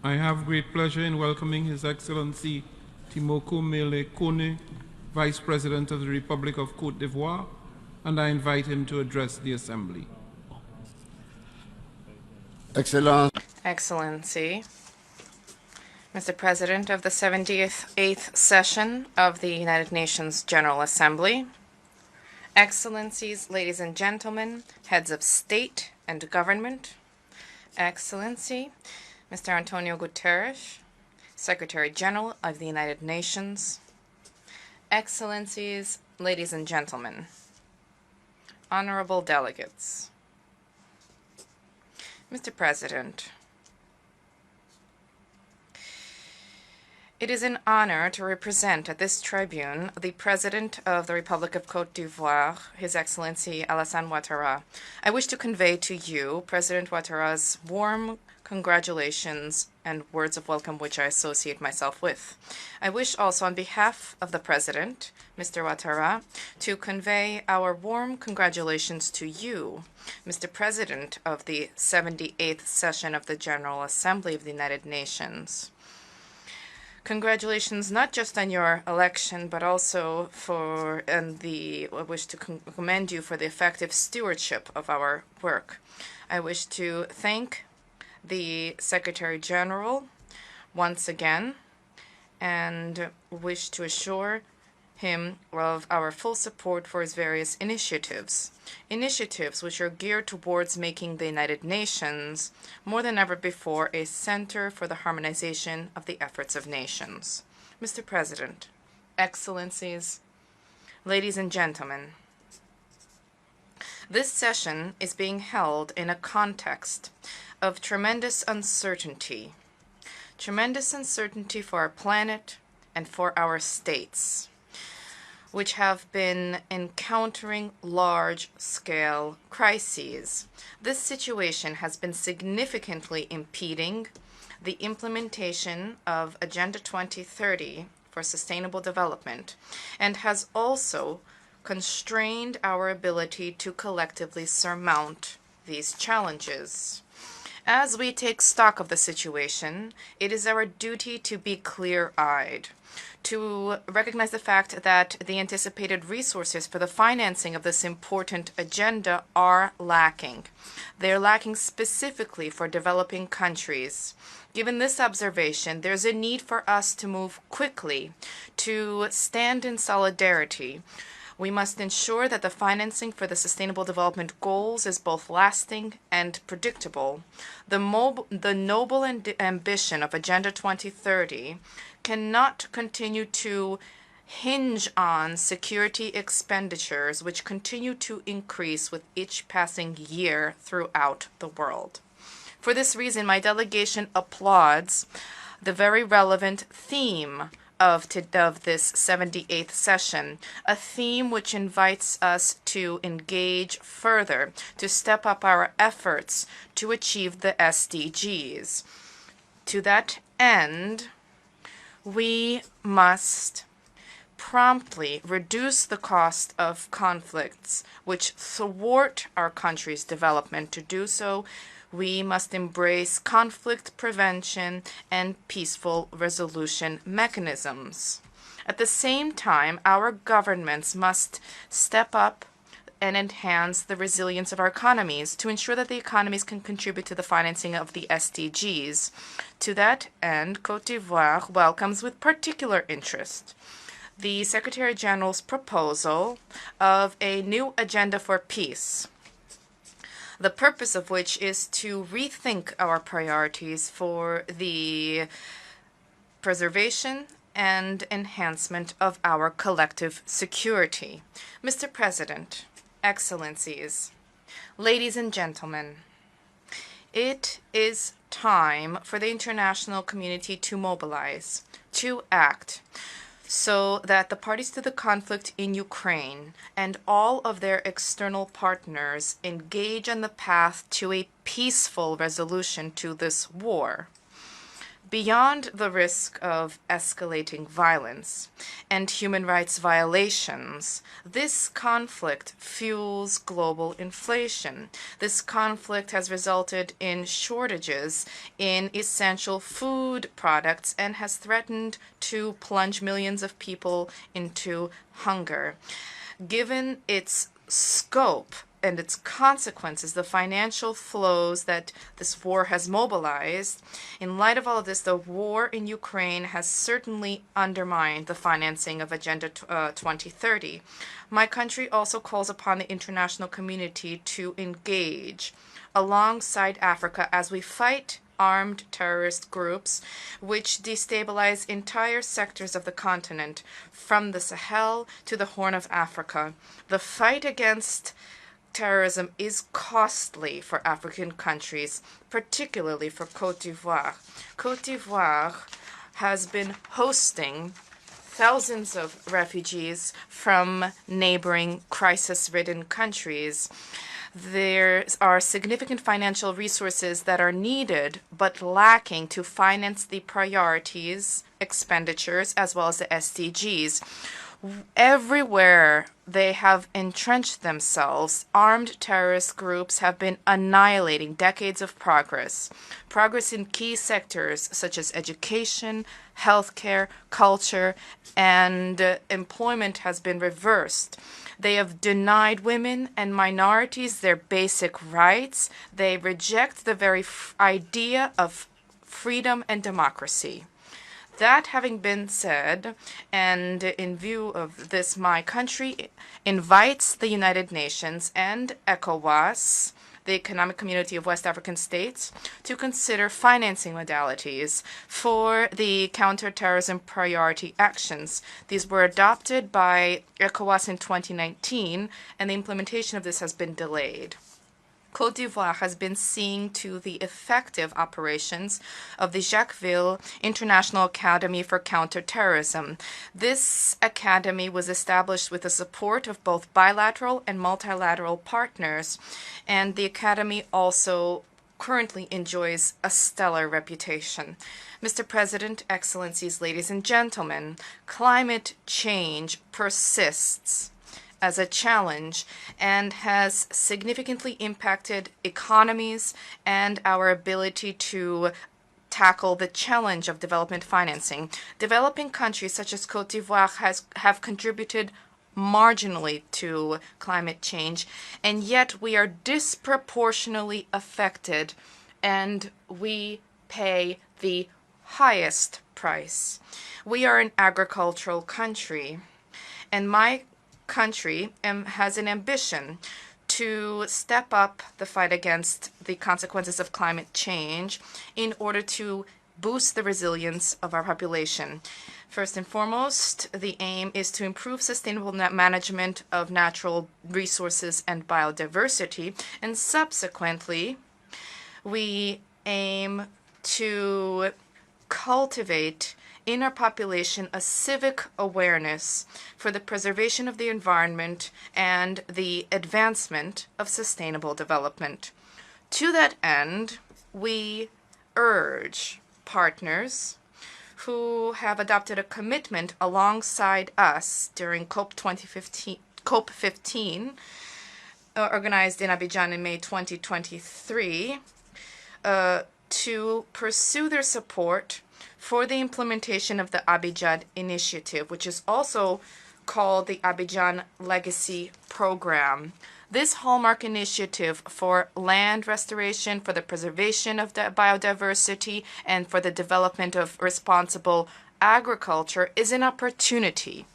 I have great pleasure in welcoming His Excellency Timoko Mele Kone, Vice President of the Republic of Côte d'Ivoire, and I invite him to address the Assembly. Excellence. Excellency, Mr. President of the 78th session of the United Nations General Assembly, Excellencies, ladies and gentlemen, heads of state and government, Excellency, Mr. Antonio Guterres, Secretary General of the United Nations, Excellencies, ladies and gentlemen, honorable delegates. Mr. President, it is an honor to represent at this tribune the President of the Republic of Côte d'Ivoire, His Excellency Alassane Ouattara. I wish to convey to you President Ouattara's warm congratulations and words of welcome which I associate myself with. I wish also on behalf of the President, Mr. Ouattara, to convey our warm congratulations to you, Mr. President of the 78th session of the General Assembly of the United Nations. Congratulations not just on your election, but also I wish to commend you for the effective stewardship of our work. I wish to thank the Secretary General once again and wish to assure him of our full support for his various initiatives which are geared towards making the United Nations more than ever before a center for the harmonization of the efforts of nations. Mr. President, Excellencies, ladies and gentlemen, this session is being held in a context of tremendous uncertainty for our planet and for our states, which have been encountering large-scale crises. This situation has been significantly impeding the implementation of Agenda 2030 for sustainable development and has also constrained our ability to collectively surmount these challenges. As we take stock of the situation, it is our duty to be clear-eyed, to recognize the fact that the anticipated resources for the financing of this important agenda are lacking. They are lacking specifically for developing countries. Given this observation, there's a need for us to move quickly, to stand in solidarity. We must ensure that the financing for the Sustainable Development Goals is both lasting and predictable. The noble ambition of Agenda 2030 cannot continue to hinge on security expenditures, which continue to increase with each passing year throughout the world. For this reason, my delegation applauds the very relevant theme of this 78th session, a theme which invites us to engage further, to step up our efforts to achieve the SDGs. To that end, we must promptly reduce the cost of conflicts which thwart our country's development. To do so, we must embrace conflict prevention and peaceful resolution mechanisms. At the same time, our governments must step up and enhance the resilience of our economies to ensure that the economies can contribute to the financing of the SDGs. To that end, Côte d'Ivoire welcomes with particular interest the Secretary General's proposal of a new agenda for peace, the purpose of which is to rethink our priorities for the preservation and enhancement of our collective security. Mr. President, Excellencies, ladies and gentlemen, it is time for the international community to mobilize, to act, so that the parties to the conflict in Ukraine and all of their external partners engage on the path to a peaceful resolution to this war. Beyond the risk of escalating violence and human rights violations, this conflict fuels global inflation. This conflict has resulted in shortages in essential food products and has threatened to plunge millions of people into hunger. Given its scope and its consequences, the financial flows that this war has mobilized, in light of all of this, the war in Ukraine has certainly undermined the financing of Agenda 2030. My country also calls upon the international community to engage alongside Africa as we fight armed terrorist groups which destabilize entire sectors of the continent, from the Sahel to the Horn of Africa. The fight against terrorism is costly for African countries, particularly for Côte d'Ivoire. Côte d'Ivoire has been hosting thousands of refugees from neighboring crisis-ridden countries. There are significant financial resources that are needed but lacking to finance the priorities, expenditures, as well as the SDGs. Everywhere they have entrenched themselves, armed terrorist groups have been annihilating decades of progress. Progress in key sectors such as education, healthcare, culture, and employment has been reversed. They have denied women and minorities their basic rights. They reject the very idea of freedom and democracy. That having been said, and in view of this, my country invites the United Nations and ECOWAS, the Economic Community of West African States, to consider financing modalities for the counterterrorism priority actions. These were adopted by ECOWAS in 2019, and the implementation of this has been delayed. Côte d'Ivoire has been seeing to the effective operations of the Jacquesville International Academy for Counterterrorism. This academy was established with the support of both bilateral and multilateral partners, and the academy also currently enjoys a stellar reputation. Mr. President, Excellencies, ladies and gentlemen, climate change persists as a challenge and has significantly impacted economies and our ability to tackle the challenge of development financing. Developing countries such as Côte d'Ivoire have contributed marginally to climate change, and yet we are disproportionately affected, and we pay the highest price. We are an agricultural country, and my country has an ambition to step up the fight against the consequences of climate change in order to boost the resilience of our population. First and foremost, the aim is to improve sustainable management of natural resources and biodiversity, and subsequently, we aim to cultivate in our population a civic awareness for the preservation of the environment and the advancement of sustainable development. To that end, we urge partners who have adopted a commitment alongside us during COP15, organized in Abidjan in May 2023, to pursue their support for the implementation of the Abidjan Initiative, which is also called the Abidjan Legacy Program. This hallmark initiative for land restoration, for the preservation of the biodiversity, and for the development of responsible agriculture is an opportunity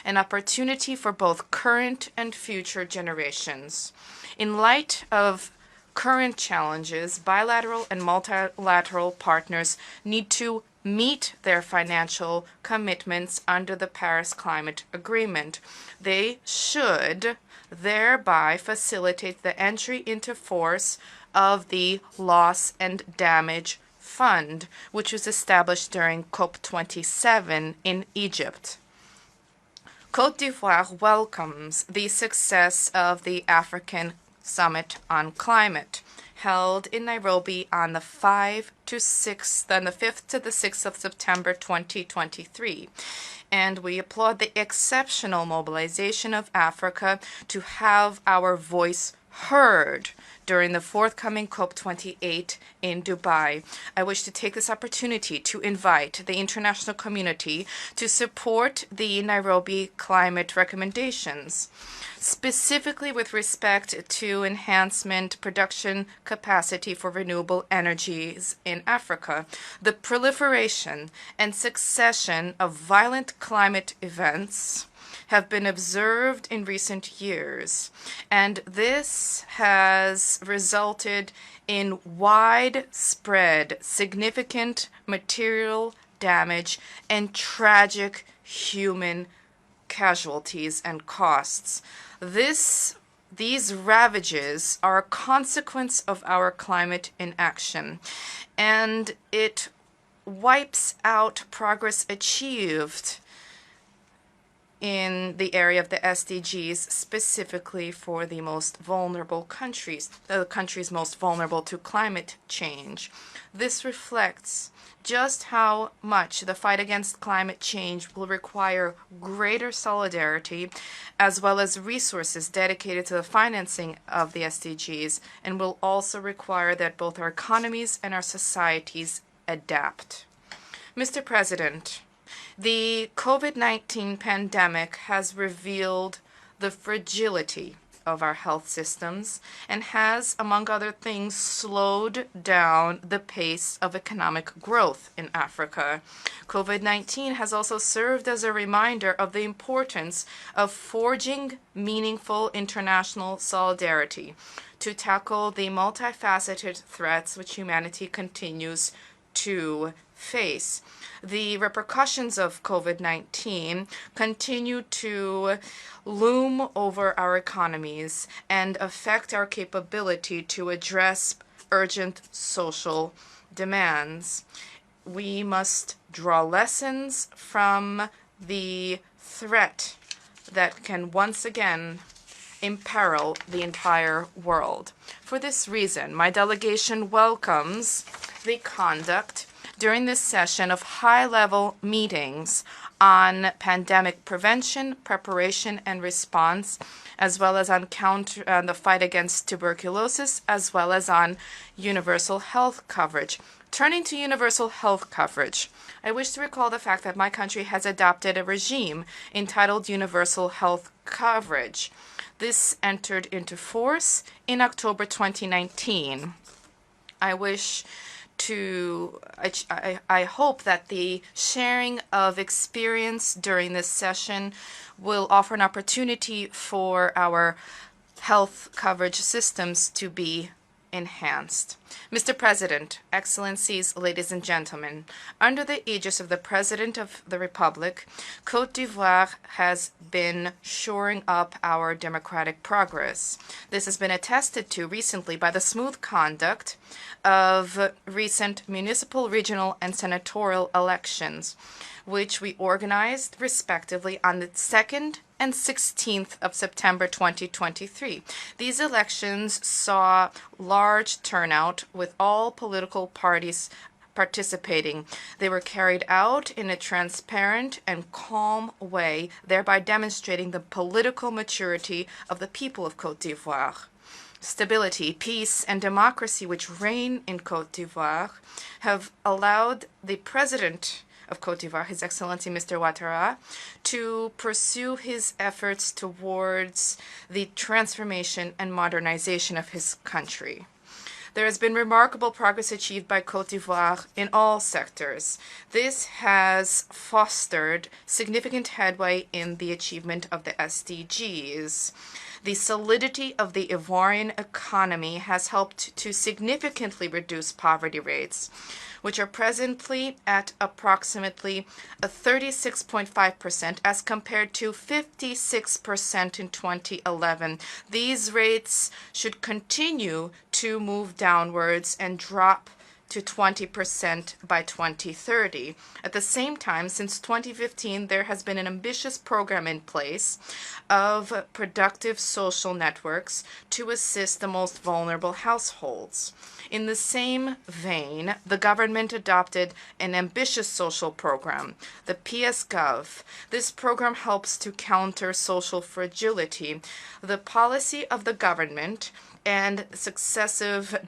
for both current and future generations. In light of current challenges, bilateral and multilateral partners need to meet their financial commitments under the Paris Climate Agreement. They should thereby facilitate the entry into force of the Loss and Damage Fund, which was established during COP27 in Egypt. Côte d'Ivoire welcomes the success of the African Summit on Climate. held in Nairobi on the 5th to the 6th of September 2023. And we applaud the exceptional mobilization of Africa to have our voice heard during the forthcoming COP28 in Dubai. I wish to take this opportunity to invite the international community to support the Nairobi climate recommendations, specifically with respect to enhancement production capacity for renewable energies in Africa, the proliferation and succession of violent climate events have been observed in recent years, and this has resulted in widespread, significant material damage and tragic human casualties and costs. These ravages are a consequence of our climate inaction, and it wipes out progress achieved in the area of the SDGs, specifically for the most vulnerable countries, the countries most vulnerable to climate change. This reflects just how much the fight against climate change will require greater solidarity, as well as resources dedicated to the financing of the SDGs, and will also require that both our economies and our societies adapt. Mr. President, the COVID-19 pandemic has revealed the fragility of our health systems and has, among other things, slowed down the pace of economic growth in Africa. COVID-19 has also served as a reminder of the importance of forging meaningful international solidarity to tackle the multifaceted threats which humanity continues to face. The repercussions of COVID-19 continue to loom over our economies and affect our capability to address urgent social demands. We must draw lessons from the threat that can once again imperil the entire world. For this reason, my delegation welcomes the conduct during this session of high-level meetings on pandemic prevention, preparation, and response, as well as on the fight against tuberculosis, as well as on universal health coverage. Turning to universal health coverage, I wish to recall the fact that my country has adopted a regime entitled Universal Health Coverage. This entered into force in October 2019. I hope that the sharing of experience during this session will offer an opportunity for our health coverage systems to be enhanced. Mr. President, Excellencies, ladies and gentlemen, under the aegis of the President of the Republic, Côte d'Ivoire has been shoring up our democratic progress. This has been attested to recently by the smooth conduct of recent municipal, regional, and senatorial elections, which we organized respectively on the 2nd and 16th of September 2023. These elections saw large turnout with all political parties participating. They were carried out in a transparent and calm way, thereby demonstrating the political maturity of the people of Côte d'Ivoire. Stability, peace, and democracy which reign in Côte d'Ivoire have allowed the President of Côte d'Ivoire, His Excellency Mr. Ouattara, to pursue his efforts towards the transformation and modernization of his country. There has been remarkable progress achieved by Côte d'Ivoire in all sectors. This has fostered significant headway in the achievement of the SDGs. The solidity of the Ivorian economy has helped to significantly reduce poverty rates, which are presently at approximately 36.5% as compared to 56% in 2011. These rates should continue to move downwards and drop to 20% by 2030. At the same time, since 2015, there has been an ambitious program in place of productive social networks to assist the most vulnerable households. In the same vein, the government adopted an ambitious social program, the PS-Gov. This program helps to counter social fragility. The policy of the government and successive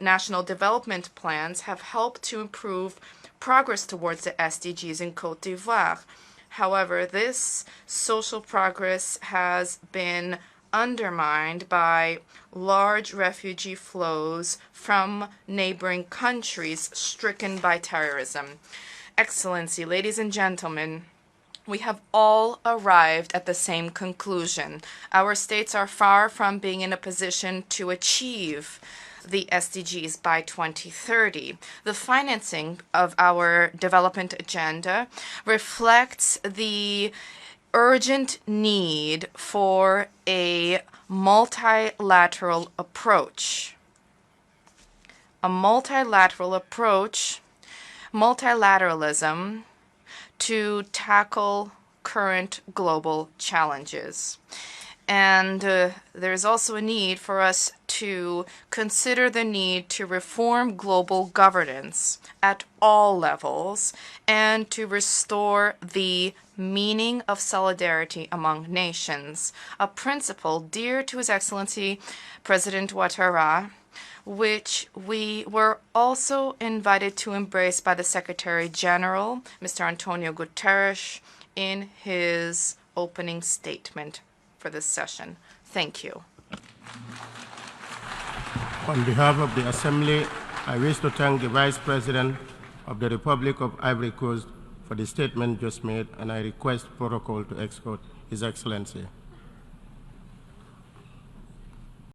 national development plans have helped to improve progress towards the SDGs in Côte d'Ivoire. However, this social progress has been undermined by large refugee flows from neighboring countries stricken by terrorism. Excellency, ladies and gentlemen, we have all arrived at the same conclusion. Our states are far from being in a position to achieve the SDGs by 2030. The financing of our development agenda reflects the urgent need for a multilateral approach. Multilateralism to tackle current global challenges. And there's also a need for us to consider the need to reform global governance at all levels and to restore the meaning of solidarity among nations, a principle dear to His Excellency President Ouattara, which we were also invited to embrace by the Secretary General, Mr. Antonio Guterres, in his opening statement for this session. Thank you. On behalf of the Assembly, I wish to thank the Vice President of the Republic of Ivory Coast for the statement just made, and I request protocol to escort His Excellency.